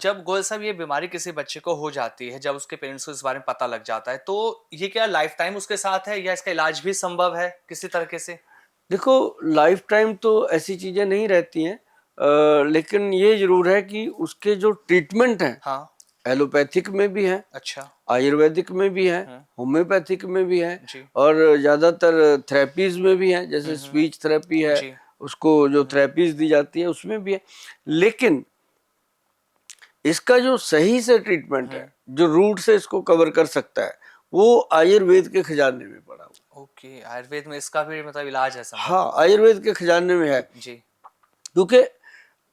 जब गोयल साहब ये बीमारी किसी बच्चे को हो जाती है, जब उसके पेरेंट्स को इस बारे में पता लग जाता है, तो ये क्या लाइफ टाइम उसके साथ है या इसका इलाज भी संभव है किसी तरीके से? देखो, लाइफ टाइम तो ऐसी चीजें नहीं रहती हैं। लेकिन ये जरूर है कि उसके जो ट्रीटमेंट हैं, हाँ। एलोपैथिक में भी हैं, अच्छा। आयुर्वेदिक में भी हैं, हुँ। होम्योपैथिक में भी हैं, जी। और ज़्यादातर थेरेपीज में भी हैं, हुँ, जैसे हुँ। स्पीच थेरेपी है, जी। उसको जो हुँ, हुँ। थेरेपीज दी जाती है उसमें भी है। लेकिन इसका जो सही से ट्रीटमेंट है, हुँ। जो रूट से इसको कवर कर सकता है, वो आयुर्वेद के खजाने में पड़ा हुआ। ओके, आयुर्वेद में इसका भी मतलब इलाज है संभव? हाँ, आयुर्वेद के खजाने में है। जी। क्योंकि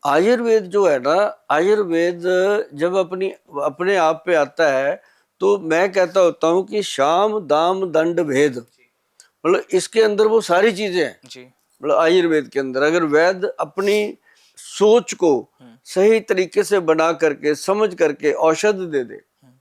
आयुर्वेद जो है ना, आयुर्वेद जब अपनी अपने आप पे आता है, तो मैं कहता होता हूँ कि शाम दाम दंड भेद, मतलब इसके अंदर वो सारी चीजें हैं। जी। मतलब आयुर्वेद के अंदर अगर वैद्य अपनी सोच को हुँ। सही तरीके से बना करके, समझ करके औषध दे दे हुँ।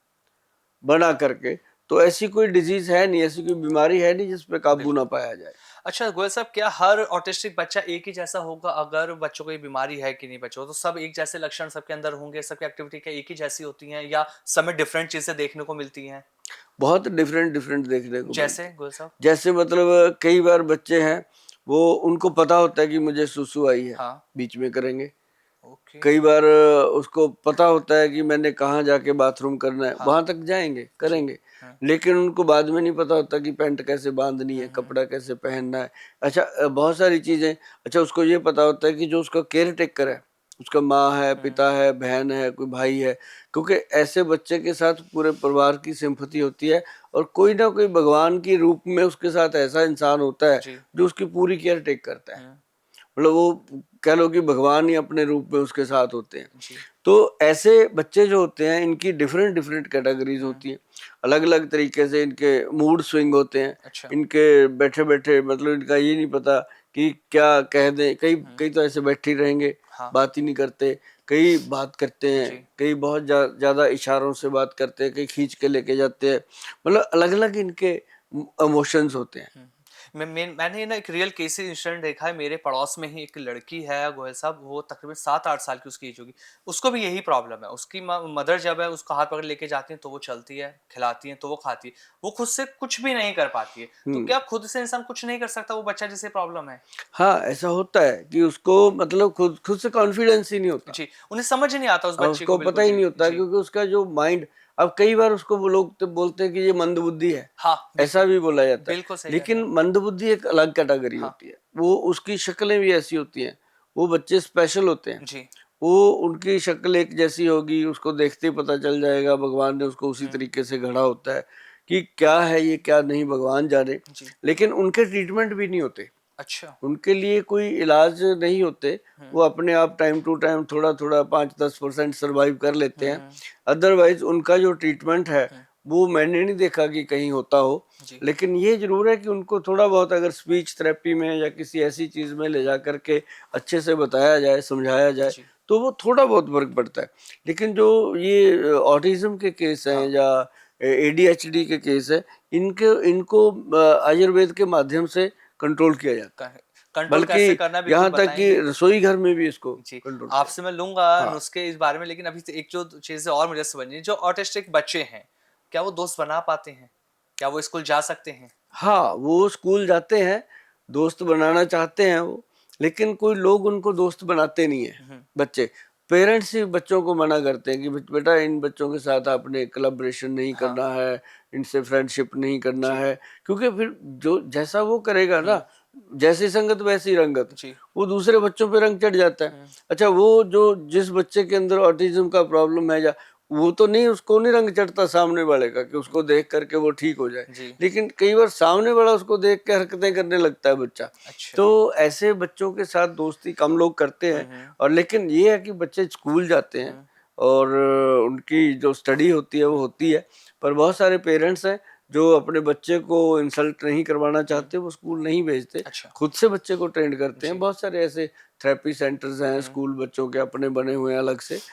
बना करके, तो ऐसी कोई डिजीज है नहीं, ऐसी कोई बीमारी है नहीं जिस पे काबू ना बिल्कुल। पाया जाए। अच्छा गोयल साहब, क्या हर ऑटिस्टिक बच्चा एक ही जैसा होगा? अगर बच्चों को ये बीमारी है कि नहीं बच्चों को, तो सब एक जैसे लक्षण सबके अंदर होंगे, सबकी एक्टिविटी क्या एक ही जैसी होती हैं या सब में डिफरेंट चीजें देखने को मिलती हैं? बहुत डिफरेंट डिफरेंट देखने को जैसे मिलती। गोयल साहब? जैसे मतलब कई बार बच्चे हैं, वो उनको पता होता है कि मुझे सुसु आई है, हाँ। बीच में करेंगे। ओके। कई बार उसको पता होता है कि मैंने कहाँ जाके बाथरूम करना है, हाँ। वहां तक जाएंगे, जी। करेंगे। हाँ। लेकिन उनको बाद में नहीं पता होता कि पैंट कैसे बांधनी है, हम्म। कपड़ा कैसे पहनना है। अच्छा, बहुत सारी चीजें। अच्छा, उसको ये पता होता है कि जो उसका केयर टेकर है, उसका माँ है, हम्म। पिता है, बहन है, कोई भाई है। क्योंकि ऐसे बच्चे के साथ पूरे परिवार की सिंपैथी होती है, और कोई ना कोई भगवान के रूप में उसके साथ ऐसा इंसान होता है जी। जो उसकी पूरी केयर टेक करता है। हम्म। मतलब वो कह लो कि भगवान ही अपने रूप में उसके साथ होते हैं। जी। तो ऐसे बच्चे जो होते हैं, इनकी डिफरेंट डिफरेंट कैटेगरीज हम्म। होती हैं। अलग अलग तरीके से इनके मूड स्विंग होते हैं। अच्छा। इनके बैठे बैठे मतलब इनका ये नहीं पता कि क्या कह दें। कई हम्म। कई तो ऐसे बैठे ही रहेंगे, हाँ। बात ही नहीं करते। कई बात करते हैं, जी। कई बहुत ज्यादा इशारों से बात करते हैं, कई खींच के लेके जाते हैं। मतलब अलग अलग इनके इमोशंस होते हैं। हुँ। मैंने ना एक रियल केस इंसिडेंट देखा है। मेरे पड़ोस में ही एक लड़की है गोयल साहब, वो तकरीबन 7-8 साल की उसकी एज होगी। उसको भी यही प्रॉब्लम है। उसकी मदर जब है उसको हाथ पकड़ लेके जाती हैं तो वो चलती है, खिलाती हैं तो वो खाती है। वो खुद से कुछ भी नहीं कर पाती है। तो हम्म। क्या खुद से इंसान कुछ नहीं कर सकता, वो बच्चा जिसे प्रॉब्लम है? हाँ, ऐसा होता है कि उसको मतलब खुद खुद से कॉन्फिडेंस ही नहीं होता। जी, उन्हें समझ ही नहीं आता उस अब बच्चे को उसको पता बिल्कुल। ही जी, नहीं होता, जी। क्योंकि उसका जो माइंड, अब कई बार उसको वो लोग तो बोलते हैं कि ये मंदबुद्धि है, हाँ, ऐसा बिल्कुल। भी बोला जाता है। बिल्कुल सही कह रहे लेकिन हैं आप। मंदबुद्धि एक अलग कैटेगरी हाँ। होती है। वो उसकी शक्लें भी ऐसी होती हैं। वो बच्चे स्पेशल होते हैं। जी। वो उनकी शक्ल एक जैसी होगी, उसको देखते ही पता चल जाएगा। भगवान ने उसको उसी हुँ। तरीके से गढ़ा होता है कि क्या है ये, क्या नहीं, भगवान जाने। जी। लेकिन उनके ट्रीटमेंट भी नहीं होते, अच्छा। उनके लिए कोई इलाज नहीं होते। हुँ। वो अपने आप टाइम टू टाइम थोड़ा थोड़ा 5-10% सर्वाइव कर लेते हैं। हुँ। अदरवाइज उनका जो ट्रीटमेंट है, हुँ। वो मैंने नहीं देखा कि कहीं होता हो। जी। लेकिन ये जरूर है कि उनको थोड़ा बहुत अगर स्पीच थेरेपी में या किसी ऐसी चीज में ले जा करके अच्छे से बताया जाए, समझाया जाए, जी। तो वो थोड़ा बहुत फर्क पड़ता है। लेकिन जो ये ऑटिज्म के केस हैं हाँ। या एडीएचडी के केस है, इनके इनको आयुर्वेद के माध्यम से कंट्रोल किया जाता है। कंट्रोल बल्कि कैसे करना है, बिल्कुल यहाँ तक कि बताएँगे? रसोई घर में भी इसको जी, कंट्रोल किया आपसे मैं लूँगा जाता है। हाँ। नुस्खे इस बारे में, लेकिन अभी एक जो चीज़ें और मुझे समझनी है, जो ऑटिस्टिक बच्चे हैं, क्या वो दोस्त बना पाते हैं? क्या वो स्कूल जा सकते हैं? हाँ, वो स्कूल जाते हैं, दोस्त बनाना चाहते हैं वो, लेकिन कोई लोग उनको दोस्त बनाते नहीं है। हुँ। बच्चे, पेरेंट्स ही बच्चों को मना करते हैं कि बेटा इन बच्चों के साथ आपने कोलैबोरेशन नहीं हाँ। करना है, इनसे फ्रेंडशिप नहीं करना जी। है। क्योंकि फिर जो जैसा वो करेगा हुँ। ना, जैसी संगत वैसी रंगत, जी। वो दूसरे बच्चों पे रंग चढ़ जाता है। हुँ। अच्छा, वो जो जिस बच्चे के अंदर ऑटिज्म का प्रॉब्लम है, या वो तो नहीं, उसको नहीं रंग चढ़ता सामने वाले का कि उसको देख करके वो ठीक हो जाए। जी। लेकिन कई बार सामने वाला उसको देख के हरकतें करने लगता है बच्चा। अच्छा। तो ऐसे बच्चों के साथ दोस्ती कम लोग करते हुँ। हैं। हुँ। और लेकिन ये है कि बच्चे स्कूल जाते हैं, हुँ। और उनकी जो स्टडी होती है वो हुँ। होती है। पर बहुत सारे पेरेंट्स हैं जो अपने बच्चे को इंसल्ट नहीं करवाना हुँ। चाहते, वो स्कूल नहीं भेजते, अच्छा। खुद से बच्चे को ट्रेंड करते हैं। जी। बहुत सारे ऐसे थेरेपी सेंटर्स हैं, हुँ। स्कूल बच्चों के अपने बने हुए हैं अलग से।